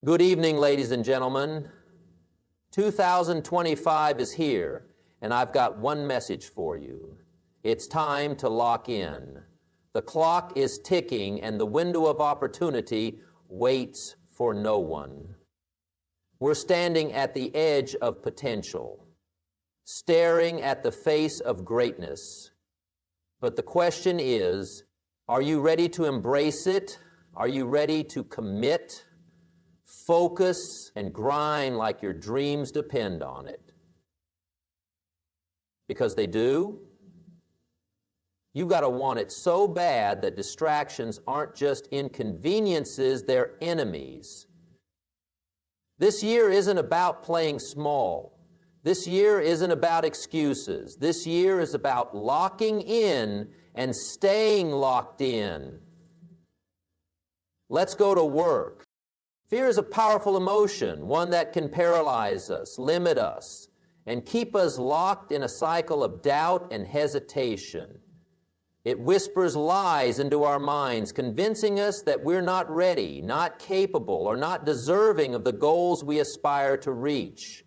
Good evening, ladies and gentlemen. 2025 is here, and I've got one message for you. It's time to lock in. The clock is ticking, and the window of opportunity waits for no one. We're standing at the edge of potential, staring at the face of greatness. But the question is, are you ready to embrace it? Are you ready to commit? Focus and grind like your dreams depend on it. Because they do. You've got to want it so bad that distractions aren't just inconveniences, they're enemies. This year isn't about playing small. This year isn't about excuses. This year is about locking in and staying locked in. Let's go to work. Fear is a powerful emotion, one that can paralyze us, limit us, and keep us locked in a cycle of doubt and hesitation. It whispers lies into our minds, convincing us that we're not ready, not capable, or not deserving of the goals we aspire to reach.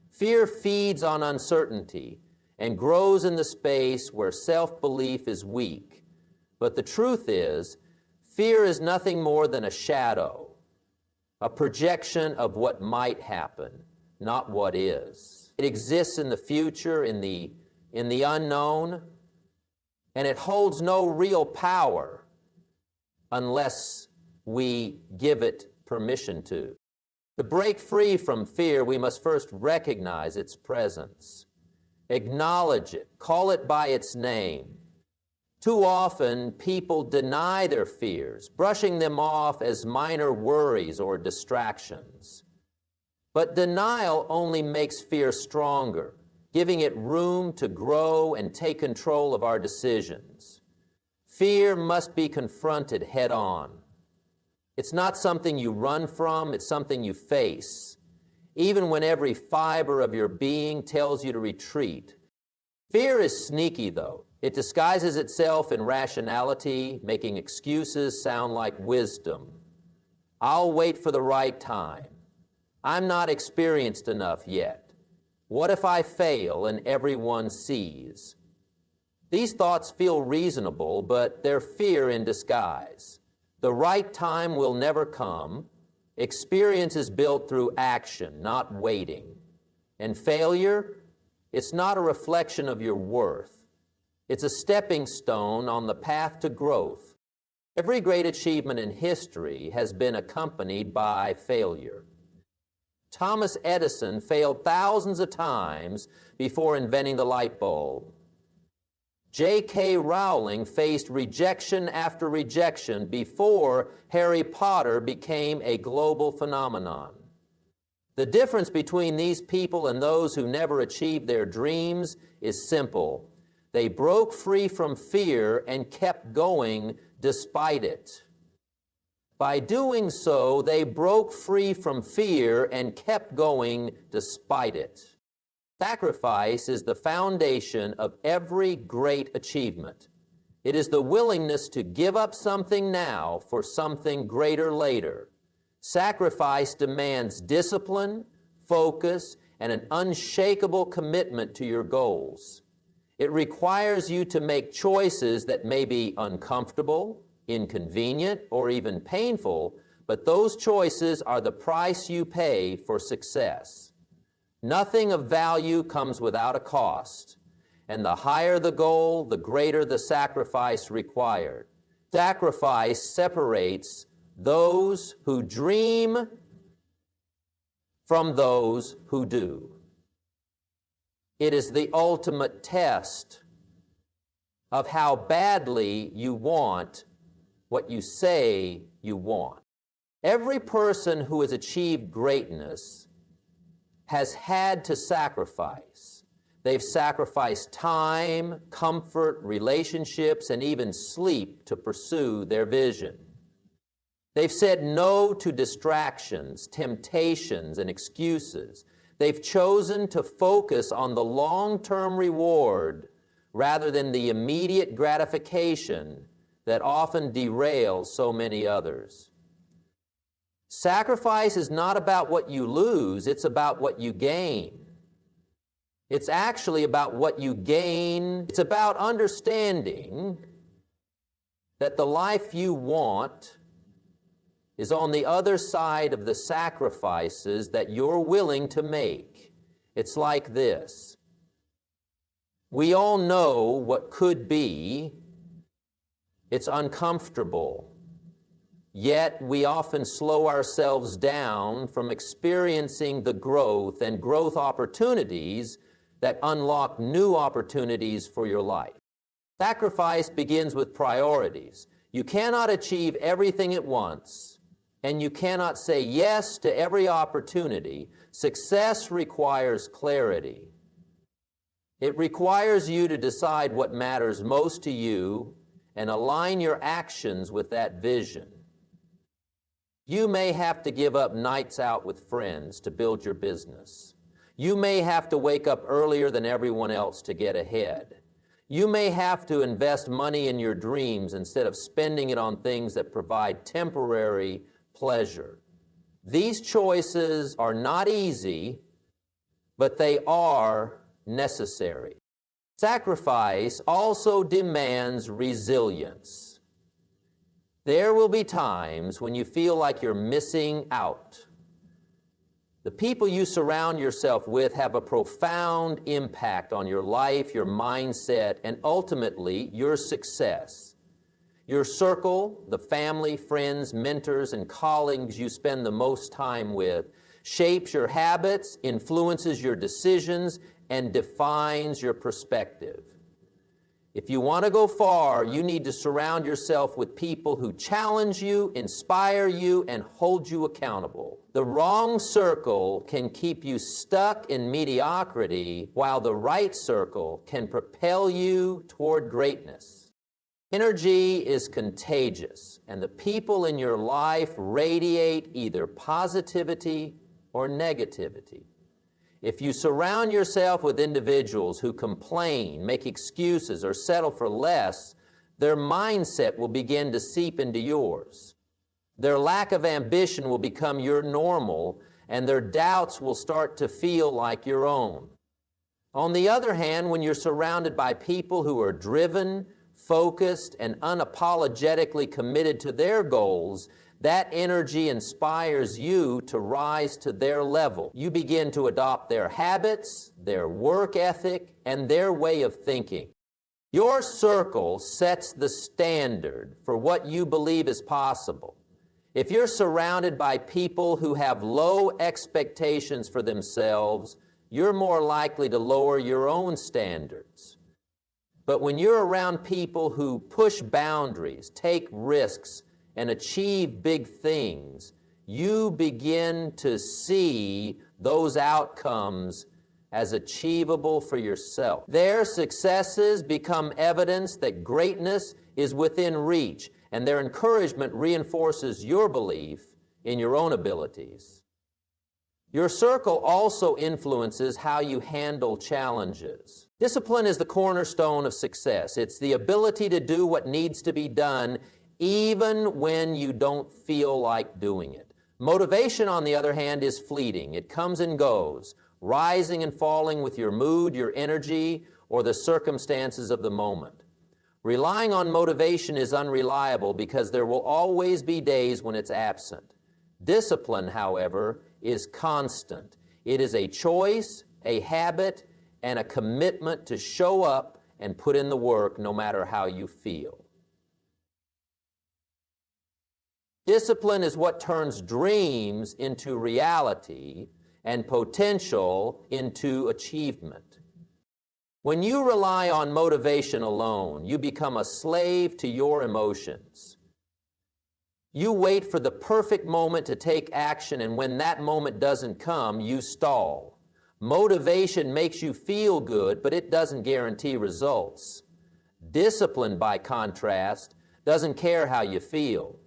Fear feeds on uncertainty and grows in the space where self-belief is weak. But the truth is, fear is nothing more than a shadow. A projection of what might happen, not what is. It exists in the future, in the unknown, and it holds no real power unless we give it permission to. To break free from fear, we must first recognize its presence, acknowledge it, call it by its name. Too often, people deny their fears, brushing them off as minor worries or distractions. But denial only makes fear stronger, giving it room to grow and take control of our decisions. Fear must be confronted head on. It's not something you run from, it's something you face, even when every fiber of your being tells you to retreat. Fear is sneaky, though. It disguises itself in rationality, making excuses sound like wisdom. I'll wait for the right time. I'm not experienced enough yet. What if I fail and everyone sees? These thoughts feel reasonable, but they're fear in disguise. The right time will never come. Experience is built through action, not waiting. And failure, it's not a reflection of your worth. It's a stepping stone on the path to growth. Every great achievement in history has been accompanied by failure. Thomas Edison failed thousands of times before inventing the light bulb. J.K. Rowling faced rejection after rejection before Harry Potter became a global phenomenon. The difference between these people and those who never achieved their dreams is simple. They broke free from fear and kept going despite it. By doing so, they broke free from fear and kept going despite it. Sacrifice is the foundation of every great achievement. It is the willingness to give up something now for something greater later. Sacrifice demands discipline, focus, and an unshakable commitment to your goals. It requires you to make choices that may be uncomfortable, inconvenient, or even painful, but those choices are the price you pay for success. Nothing of value comes without a cost, and the higher the goal, the greater the sacrifice required. Sacrifice separates those who dream from those who do. It is the ultimate test of how badly you want what you say you want. Every person who has achieved greatness has had to sacrifice. They've sacrificed time, comfort, relationships, and even sleep to pursue their vision. They've said no to distractions, temptations, and excuses. They've chosen to focus on the long-term reward rather than the immediate gratification that often derails so many others. Sacrifice is not about what you lose, it's about what you gain. It's actually about what you gain. It's about understanding that the life you want is on the other side of the sacrifices that you're willing to make. It's like this. We all know what could be. It's uncomfortable. Yet we often slow ourselves down from experiencing the growth and growth opportunities that unlock new opportunities for your life. Sacrifice begins with priorities. You cannot achieve everything at once, and you cannot say yes to every opportunity. Success requires clarity. It requires you to decide what matters most to you and align your actions with that vision. You may have to give up nights out with friends to build your business. You may have to wake up earlier than everyone else to get ahead. You may have to invest money in your dreams instead of spending it on things that provide temporary pleasure. These choices are not easy, but they are necessary. Sacrifice also demands resilience. There will be times when you feel like you're missing out. The people you surround yourself with have a profound impact on your life, your mindset, and ultimately your success. Your circle, the family, friends, mentors, and colleagues you spend the most time with, shapes your habits, influences your decisions, and defines your perspective. If you want to go far, you need to surround yourself with people who challenge you, inspire you, and hold you accountable. The wrong circle can keep you stuck in mediocrity, while the right circle can propel you toward greatness. Energy is contagious, and the people in your life radiate either positivity or negativity. If you surround yourself with individuals who complain, make excuses, or settle for less, their mindset will begin to seep into yours. Their lack of ambition will become your normal, and their doubts will start to feel like your own. On the other hand, when you're surrounded by people who are driven, focused, and unapologetically committed to their goals, that energy inspires you to rise to their level. You begin to adopt their habits, their work ethic, and their way of thinking. Your circle sets the standard for what you believe is possible. If you're surrounded by people who have low expectations for themselves, you're more likely to lower your own standards. But when you're around people who push boundaries, take risks, and achieve big things, you begin to see those outcomes as achievable for yourself. Their successes become evidence that greatness is within reach, and their encouragement reinforces your belief in your own abilities. Your circle also influences how you handle challenges. Discipline is the cornerstone of success. It's the ability to do what needs to be done even when you don't feel like doing it. Motivation, on the other hand, is fleeting. It comes and goes, rising and falling with your mood, your energy, or the circumstances of the moment. Relying on motivation is unreliable because there will always be days when it's absent. Discipline, however, is constant. It is a choice, a habit, and a commitment to show up and put in the work no matter how you feel. Discipline is what turns dreams into reality and potential into achievement. When you rely on motivation alone, you become a slave to your emotions. You wait for the perfect moment to take action, and when that moment doesn't come, you stall. Motivation makes you feel good, but it doesn't guarantee results. Discipline, by contrast, doesn't care how you feel.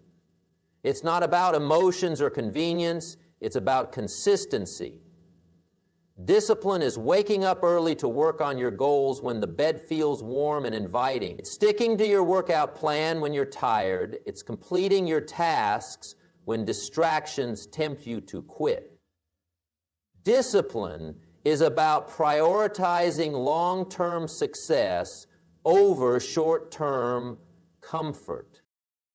It's not about emotions or convenience, it's about consistency. Discipline is waking up early to work on your goals when the bed feels warm and inviting. It's sticking to your workout plan when you're tired. It's completing your tasks when distractions tempt you to quit. Discipline is about prioritizing long-term success over short-term comfort.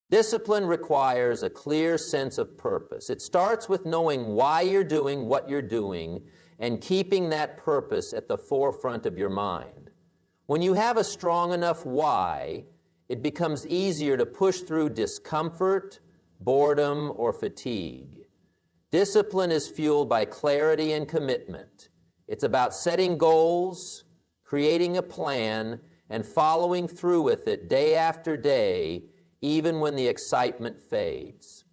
Discipline requires a clear sense of purpose. It starts with knowing why you're doing what you're doing and keeping that purpose at the forefront of your mind. When you have a strong enough why, it becomes easier to push through discomfort, boredom, or fatigue. Discipline is fueled by clarity and commitment. It's about setting goals, creating a plan, and following through with it day after day, even when the excitement fades.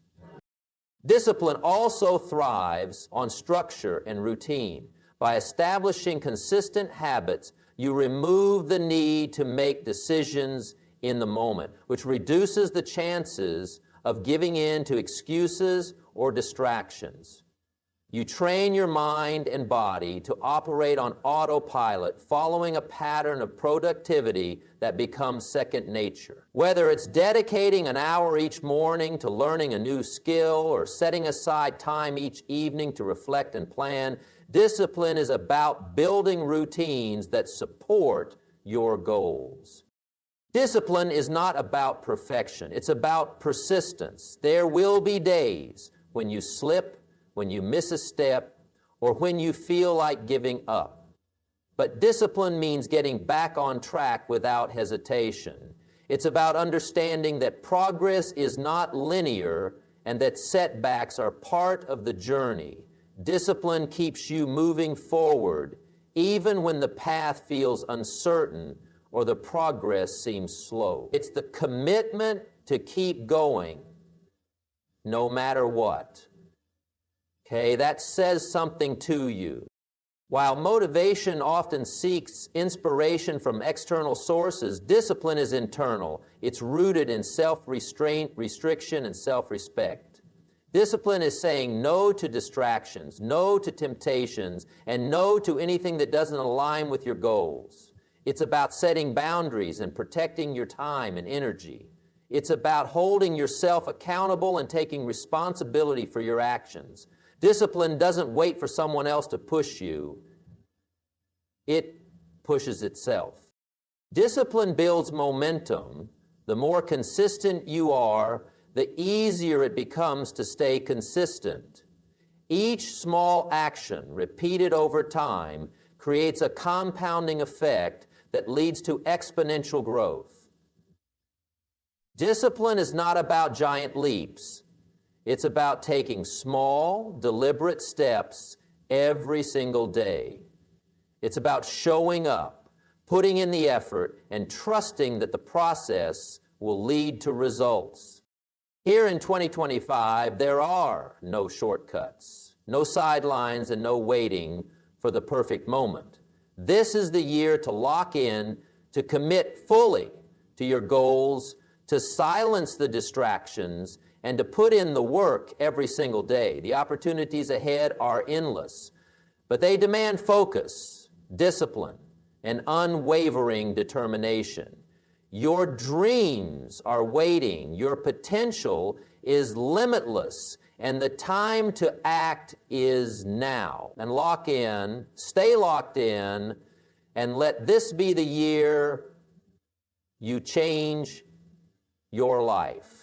Discipline also thrives on structure and routine. By establishing consistent habits, you remove the need to make decisions in the moment, which reduces the chances of giving in to excuses or distractions. You train your mind and body to operate on autopilot, following a pattern of productivity that becomes second nature. Whether it's dedicating an hour each morning to learning a new skill or setting aside time each evening to reflect and plan, discipline is about building routines that support your goals. Discipline is not about perfection. It's about persistence. There will be days when you slip, when you miss a step, or when you feel like giving up. But discipline means getting back on track without hesitation. It's about understanding that progress is not linear and that setbacks are part of the journey. Discipline keeps you moving forward even when the path feels uncertain or the progress seems slow. It's the commitment to keep going no matter what. Okay, that says something to you. While motivation often seeks inspiration from external sources, discipline is internal. It's rooted in self-restraint, restriction, and self-respect. Discipline is saying no to distractions, no to temptations, and no to anything that doesn't align with your goals. It's about setting boundaries and protecting your time and energy. It's about holding yourself accountable and taking responsibility for your actions. Discipline doesn't wait for someone else to push you. It pushes itself. Discipline builds momentum. The more consistent you are, the easier it becomes to stay consistent. Each small action, repeated over time, creates a compounding effect that leads to exponential growth. Discipline is not about giant leaps. It's about taking small, deliberate steps every single day. It's about showing up, putting in the effort, and trusting that the process will lead to results. Here in 2025, there are no shortcuts, no sidelines, and no waiting for the perfect moment. This is the year to lock in, to commit fully to your goals, to silence the distractions, and to put in the work every single day. The opportunities ahead are endless, but they demand focus, discipline, and unwavering determination. Your dreams are waiting. Your potential is limitless, and the time to act is now. And lock in, stay locked in, and let this be the year you change your life.